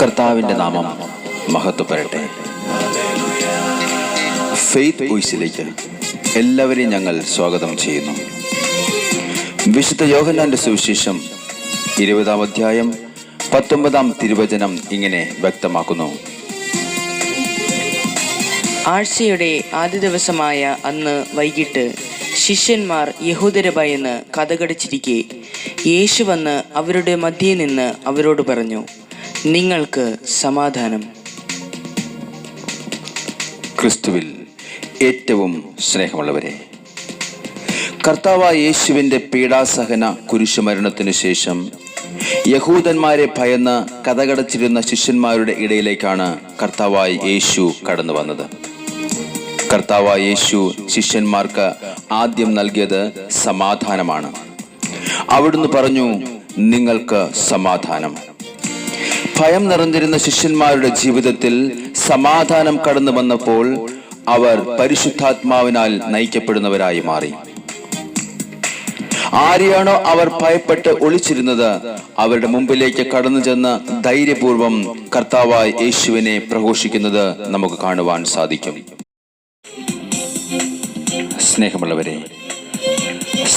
കർത്താവിൻ്റെ നാമം മഹത്വപ്പെടട്ടെ. ഫെയ്ത്ത് വോയിസിലേക്ക് എല്ലാവരെയും ഞങ്ങൾ സ്വാഗതം ചെയ്യുന്നു. വിശുദ്ധ യോഹന്നാന്റെ സുവിശേഷം 20-ാം അധ്യായം 19-ാം തിരുവചനം ഇങ്ങനെ വ്യക്തമാക്കുന്നു: ആഴ്ചയുടെ ആദ്യ ദിവസമായ അന്ന് വൈകിട്ട് ശിഷ്യന്മാർ യഹൂദരെ ഭയന്ന് കതകടിച്ചിരിക്കെ യേശു വന്ന് അവരുടെ മധ്യേ നിന്ന് അവരോട് പറഞ്ഞു, നിങ്ങൾക്ക് സമാധാനം. ക്രിസ്തുവിൽ ഏറ്റവും സ്നേഹമുള്ളവരെ, കർത്താവായ യേശുവിൻ്റെ പീഡാസഹന കുരിശുമരണത്തിനു ശേഷം യഹൂദന്മാരെ ഭയന്ന് കതകടച്ചിരുന്ന ശിഷ്യന്മാരുടെ ഇടയിലേക്കാണ് കർത്താവായ യേശു കടന്നു വന്നത്. കർത്താവായ യേശു ശിഷ്യന്മാർക്ക് ആദ്യം നൽകിയത് സമാധാനമാണ്. അവിടുന്ന് പറഞ്ഞു, നിങ്ങൾക്ക് സമാധാനം. ഭയം നിറഞ്ഞിരുന്ന ശിഷ്യന്മാരുടെ ജീവിതത്തിൽ സമാധാനം കടന്നു വന്നപ്പോൾ അവർ പരിശുദ്ധാത്മാവിനാൽ നയിക്കപ്പെടുന്നവരായി മാറി. ആരെയാണോ അവർ ഭയപ്പെട്ട് ഒളിച്ചിരുന്നത്, അവരുടെ മുമ്പിലേക്ക് കടന്നു ചെന്ന് ധൈര്യപൂർവം കർത്താവായ യേശുവിനെ പ്രഘോഷിക്കുന്നത് നമുക്ക് കാണുവാൻ സാധിക്കും. സ്നേഹമുള്ളവരെ,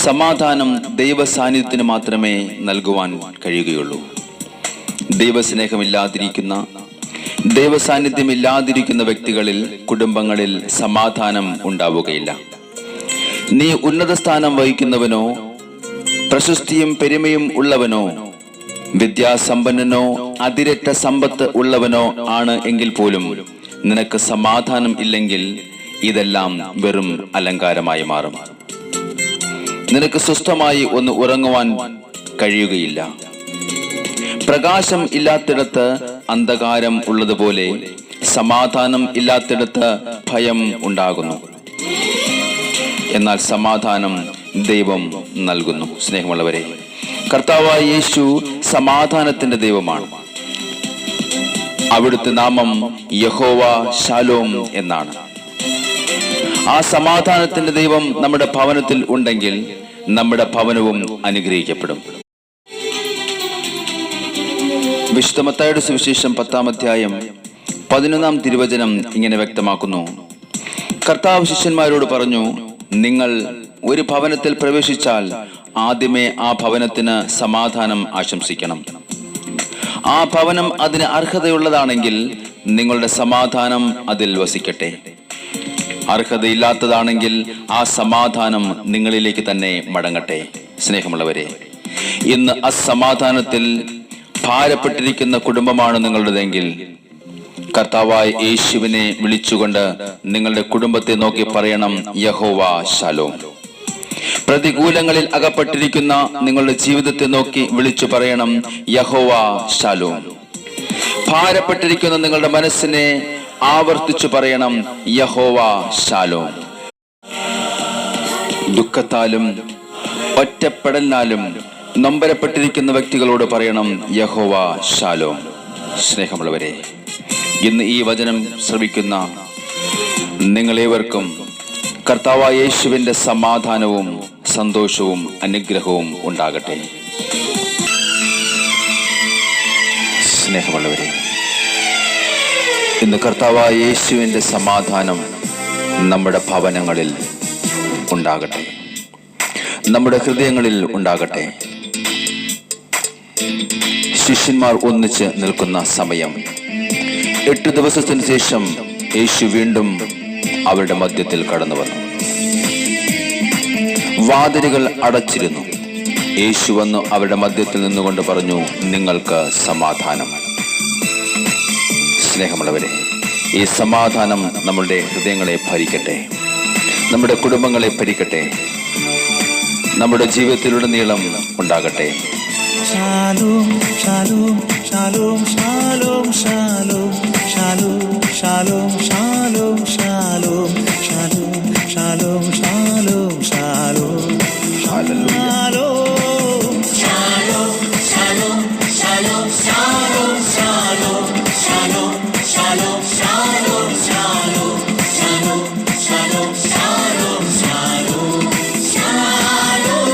സമാധാനം ദൈവ സാന്നിധ്യത്തിന് മാത്രമേ നൽകുവാൻ കഴിയുകയുള്ളൂ. ദൈവസ്നേഹമില്ലാതിരിക്കുന്ന, ദൈവസാന്നിധ്യമില്ലാതിരിക്കുന്ന വ്യക്തികളിൽ, കുടുംബങ്ങളിൽ സമാധാനം ഉണ്ടാവുകയില്ല. നീ ഉന്നത സ്ഥാനം വഹിക്കുന്നവനോ, പ്രശസ്തിയും പെരുമയും ഉള്ളവനോ, വിദ്യാസമ്പന്നനോ, അതിരറ്റ സമ്പത്ത് ഉള്ളവനോ ആണ് എങ്കിൽ പോലും നിനക്ക് സമാധാനം ഇല്ലെങ്കിൽ ഇതെല്ലാം വെറും അലങ്കാരമായി മാറും. നിനക്ക് സ്വസ്ഥമായി ഒന്ന് ഉറങ്ങുവാൻ കഴിയുകയില്ല. പ്രകാശം ഇല്ലാത്തിടത്ത് അന്ധകാരം ഉള്ളതുപോലെ സമാധാനം ഇല്ലാത്തിടത്ത് ഭയം ഉണ്ടാകുന്നു. എന്നാൽ സമാധാനം ദൈവം നൽകുന്നു. സ്നേഹമുള്ളവരെ, കർത്താവായ യേശു സമാധാനത്തിന്റെ ദൈവമാണ്. അവിടുത്തെ നാമം യഹോവ ശാലോം എന്നാണ്. ആ സമാധാനത്തിന്റെ ദൈവം നമ്മുടെ ഭവനത്തിൽ ഉണ്ടെങ്കിൽ നമ്മുടെ ഭവനവും അനുഗ്രഹിക്കപ്പെടും. വിശുദ്ധ മത്തായിയുടെ സുവിശേഷം 10-ാം അധ്യായം 11-ാം തിരുവചനം ഇങ്ങനെ വ്യക്തമാക്കുന്നു: കർത്താവ് ശിഷ്യന്മാരോട് പറഞ്ഞു, നിങ്ങൾ ഒരു ഭവനത്തിൽ പ്രവേശിച്ചാൽ ആദ്യമേ ആ ഭവനത്തിന് സമാധാനം ആശംസിക്കണം. ആ ഭവനം അതിന് അർഹതയുള്ളതാണെങ്കിൽ നിങ്ങളുടെ സമാധാനം അതിൽ വസിക്കട്ടെ. അർഹതയില്ലാത്തതാണെങ്കിൽ ആ സമാധാനം നിങ്ങളിലേക്ക് തന്നെ മടങ്ങട്ടെ. സ്നേഹമുള്ളവരെ, ഇന്ന് അസമാധാനത്തിൽ ഭാരപ്പെട്ടിരിക്കുന്ന കുടുംബമാണ് നിങ്ങളുടേതെങ്കിൽ കർത്താവായ യേശുവിനെ വിളിച്ചുകൊണ്ട് നിങ്ങളുടെ കുടുംബത്തെ നോക്കി പറയണം, യഹോവ ശാലോം. പ്രതികൂലങ്ങളിൽ അകപ്പെട്ടിരിക്കുന്ന നിങ്ങളുടെ ജീവിതത്തെ നോക്കി വിളിച്ചു പറയണം, യഹോവ ശാലോം. ഭാരപ്പെട്ടിരിക്കുന്ന നിങ്ങളുടെ മനസ്സിനെ ആവർത്തിച്ചു പറയണം, യഹോവ ശാലോം. ദുഃഖത്താലും ഒറ്റപ്പെടലിനാലും നൊമ്പരപ്പെട്ടിരിക്കുന്ന വ്യക്തികളോട് പറയണം, യഹോവ ശാലോം. സ്നേഹമുള്ളവരെ, ഇന്ന് ഈ വചനം ശ്രവിക്കുന്ന നിങ്ങളേവർക്കും കർത്താവായ യേശുവിൻ്റെ സമാധാനവും സന്തോഷവും അനുഗ്രഹവും ഉണ്ടാകട്ടെ. സ്നേഹമുള്ളവരെ, ഇന്ന് കർത്താവായ യേശുവിൻ്റെ സമാധാനം നമ്മുടെ ഭവനങ്ങളിൽ ഉണ്ടാകട്ടെ, നമ്മുടെ ഹൃദയങ്ങളിൽ ഉണ്ടാകട്ടെ. ശിഷ്യന്മാർ ഒന്നിച്ച് നിൽക്കുന്ന സമയം, 8 ദിവസത്തിന് ശേഷം യേശു വീണ്ടും അവരുടെ മധ്യത്തിൽ കടന്നു വന്നു. വാതിലുകൾ അടച്ചിരുന്നു. യേശു വന്നു അവരുടെ മധ്യത്തിൽ നിന്നുകൊണ്ട് പറഞ്ഞു, നിങ്ങൾക്ക് സമാധാനം. സ്നേഹമുള്ളവരെ, ഈ സമാധാനം നമ്മുടെ ഹൃദയങ്ങളെ ഭരിക്കട്ടെ, നമ്മുടെ കുടുംബങ്ങളെ ഭരിക്കട്ടെ, നമ്മുടെ ജീവിതത്തിലുടനീളം ഉണ്ടാകട്ടെ. Shalom, shalom, shalom, shalom, shalom, shalom, shalom, shalom, shalom, shalom, shalom, shalom, shalom, hallelujah. Shalom, shalom, shalom, shalom, shalom, shalom, shalom, shalom, shalom, shalom, shalom, shalom, shalom, shalom.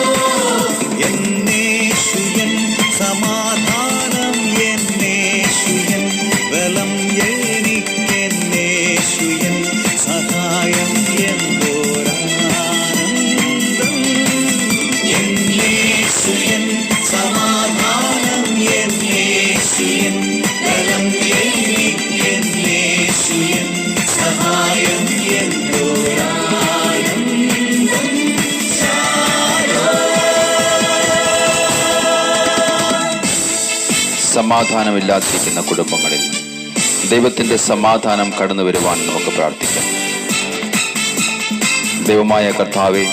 എന്നേശുയൻ സമാധാനം, എന്നേശുയൻ സമാധാനമില്ലാതിരിക്കുന്ന കുടുംബങ്ങളിൽ ദൈവത്തിന്റെ സമാധാനം കടന്നു വരുവാൻ നമുക്ക് പ്രാർത്ഥിക്കാം. ദൈവമായ കർത്താവേ,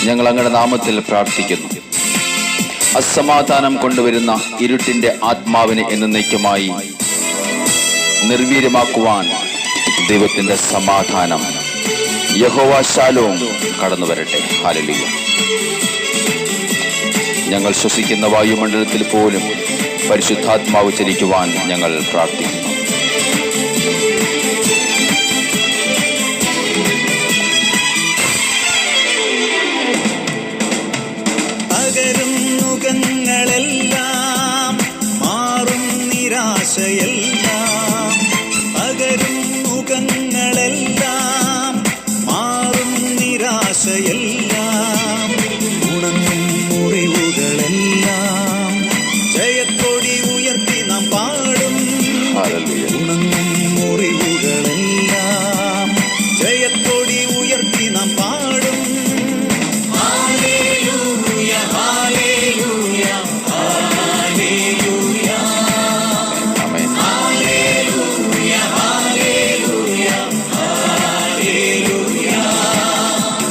ഞങ്ങൾ അങ്ങയുടെ നാമത്തിൽ പ്രാർത്ഥിക്കുന്നു. അസമാധാനം കൊണ്ടുവരുന്ന ഇരുട്ടിന്റെ ആത്മാവിനെ എന്നേക്കുമായി നിർവീര്യമാക്കുവാൻ ദൈവത്തിന്റെ സമാധാനം യഹോവ ശാലോം കടന്നു വരട്ടെ. ഹല്ലേലൂയ. ഞങ്ങൾ ശ്വസിക്കുന്ന വായുമണ്ഡലത്തിൽ പോലും പരിശുദ്ധാത്മാവ് ചലിക്കുവാൻ ഞങ്ങൾ പ്രാർത്ഥിക്കുന്നു. പകരും മുഖങ്ങളെല്ലാം മാറും നിരാശയെല്ലാം, പകരും മുഖങ്ങളെല്ലാം മാറും നിരാശയെല്ലാം, ഉണങ്ങും മുറിവുകളെല്ലാം ജയക്കൊടി ഉയർത്തി നാം പാടും. ഉണങ്ങും മുറിവുകളെല്ലാം ജയക്കൊടി ഉയർത്തി നാം പാടും. ഹല്ലേലൂയ, ഹല്ലേലൂയ, ഹല്ലേലൂയ, ആമേൻ. ഹല്ലേലൂയ, ഹല്ലേലൂയ, ഹല്ലേലൂയ.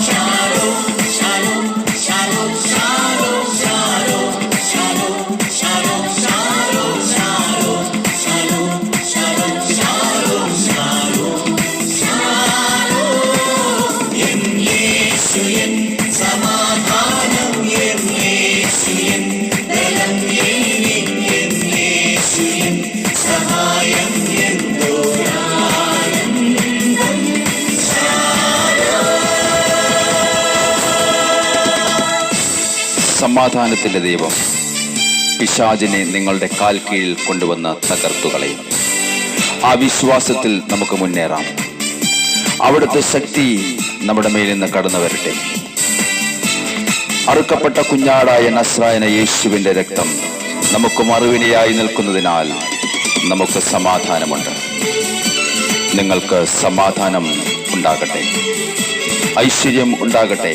ശാലോം, ശാലോം, ശാലോം, ശാലോം, ശാലോം, ശാലോം, ശാലോം, ശാലോം, ശാലോം, ശാലോം, ശാലോം, ശാലോം, ശാലോം, ശാലോം. എൻ യേശു എൻ സമാധാനം, എൻ യേശു എൻ ബലം, എൻ യേശു എൻ സഹായം, എന്തോരാനന്ദം. സമാധാനത്തിന്റെ ദൈവം പിശാചിനെ നിങ്ങളുടെ കാൽ കീഴിൽ കൊണ്ടുവന്ന് തകർത്തുകളയും. ആ വിശ്വാസത്തിൽ നമുക്ക് മുന്നേറാം. അവിടുത്തെ ശക്തി നമ്മുടെ മേൽ നിന്ന് കടന്നു വരട്ടെ. അറുക്കപ്പെട്ട കുഞ്ഞാടായ നസ്രായന യേശുവിന്റെ രക്തം നമുക്ക് മറുവിനയായി നിൽക്കുന്നതിനാൽ നമുക്ക് സമാധാനമുണ്ട്. നിങ്ങൾക്ക് സമാധാനം ഉണ്ടാകട്ടെ, ഐശ്വര്യം ഉണ്ടാകട്ടെ,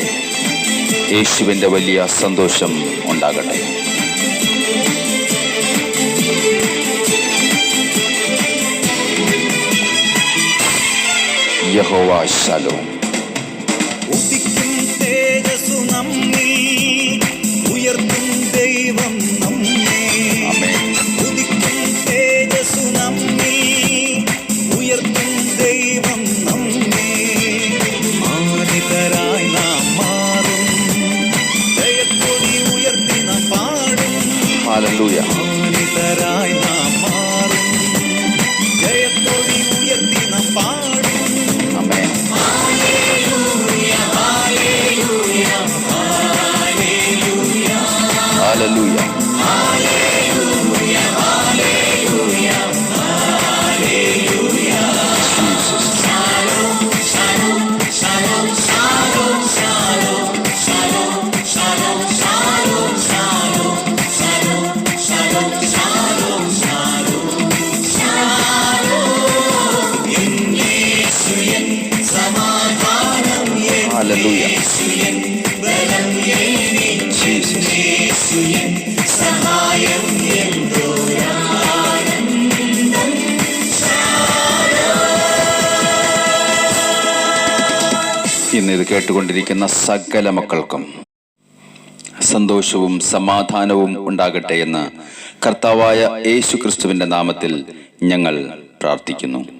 യേശുവിന്റെ വലിയ സന്തോഷം ഉണ്ടാകട്ടെ. യഹോവ ശാലോം. ഉദിക്കും തേജസ്സു നമ്മിൽ, ഉയർത്തും ദൈവം നമ്മെ. ആമേൻ. ഉദിക്കും തേജസ്സു നമ്മിൽ, ഉയർത്തും ദൈവം നമ്മെ. മാനിതരായി നാം മാറും, ജയക്കൊടി ഉയർത്തി നാം പാടും. ഹല്ലേലൂയ. മാനിതരായി നാം മാറും, ജയക്കൊടി ഉയർത്തി നാം പാടും. ആമേൻ. ഹല്ലേലൂയ, ഹല്ലേലൂയ, ഹല്ലേലൂയ, ഹല്ലേലൂയ. ഹല്ലേലൂയ, ഹല്ലേലൂയ, ഹല്ലേലൂയ. ജീസസ്. ശാലോം, ശാലോം, ശാലോം, ശാലോം, ശാലോം, ശാലോം, ശാലോം, ശാലോം, ശാലോം, ശാലോം, ശാലോം, ശാലോം, ശാലോം, ശാലോം. എൻ യേശു എൻ സമാധാനം, എൻ ഹല്ലേലൂയ. യേശു എൻ ബലം, എൻ ജീസസ്. യേശു എൻ സഹായം, എന്തോരാനന്ദം. ഇന്ന് ഇത് കേട്ടുകൊണ്ടിരിക്കുന്ന സകല മക്കൾക്കും സന്തോഷവും സമാധാനവും ഉണ്ടാകട്ടെ എന്ന് കർത്താവായ യേശു ക്രിസ്തുവിന്റെ നാമത്തിൽ ഞങ്ങൾ പ്രാർത്ഥിക്കുന്നു.